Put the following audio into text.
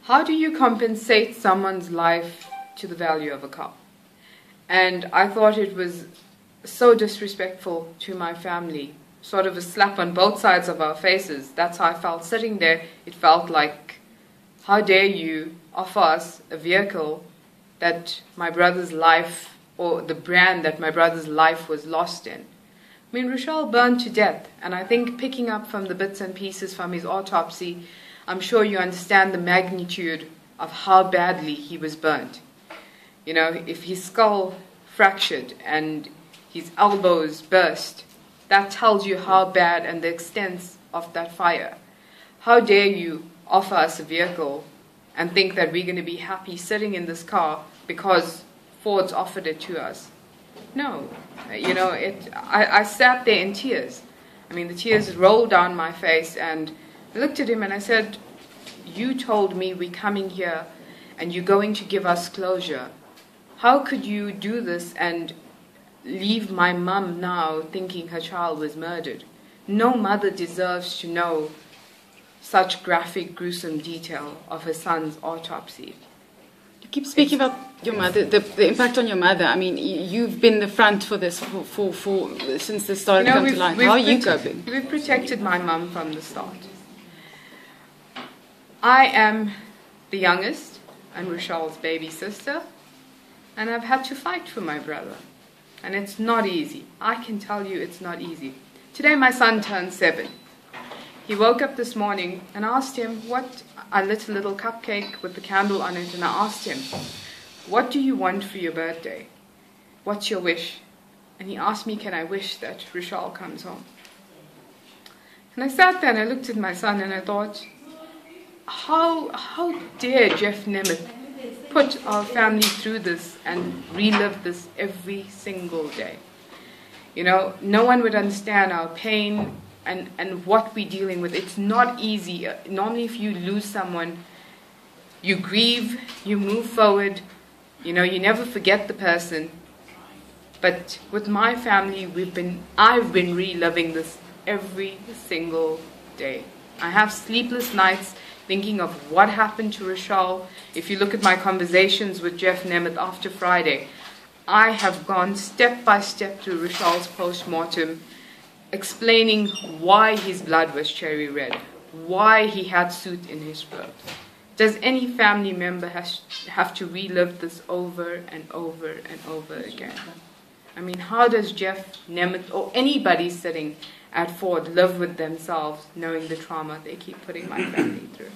How do you compensate someone's life to the value of a car? And I thought it was so disrespectful to my family, sort of a slap on both sides of our faces. That's how I felt sitting there. It felt like, how dare you offer us a vehicle that my brother's life, or the brand that my brother's life was lost in. I mean, Reshall burned to death, and I think picking up from the bits and pieces from his autopsy, I'm sure you understand the magnitude of how badly he was burnt. You know, if his skull fractured and his elbows burst, that tells you how bad and the extent of that fire. How dare you offer us a vehicle and think that we're going to be happy sitting in this car because Ford's offered it to us? No. You know, I sat there in tears. I mean, the tears rolled down my face, and I looked at him and I said, you told me we're coming here and you're going to give us closure. How could you do this and leave my mum now thinking her child was murdered? No mother deserves to know such graphic, gruesome detail of her son's autopsy. You keep speaking about your mother, the impact on your mother. I mean, you've been the front for this for since this started to come to light. How are you coping? We've protected my mum from the start. I am the youngest and Reshall's baby sister, and I've had to fight for my brother. And it's not easy. I can tell you it's not easy. Today my son turned 7. He woke up this morning and I asked him I lit a little cupcake with the candle on it, and I asked him, what do you want for your birthday? What's your wish? And he asked me, can I wish that Reshall comes home? And I sat there and I looked at my son and I thought, how dare Jeff Nemeth put our family through this and relive this every single day? You know, no one would understand our pain and what we're dealing with. It's not easy. Normally if you lose someone, you grieve, you move forward, you know, you never forget the person. But with my family, I've been reliving this every single day. I have sleepless nights thinking of what happened to Reshall. If you look at my conversations with Jeff Nemeth after Friday, I have gone step by step through Reshall's post-mortem, explaining why his blood was cherry red, why he had soot in his throat. Does any family member have to relive this over and over and over again? I mean, how does Jeff Nemeth or anybody sitting at Ford live with themselves knowing the trauma they keep putting my family through?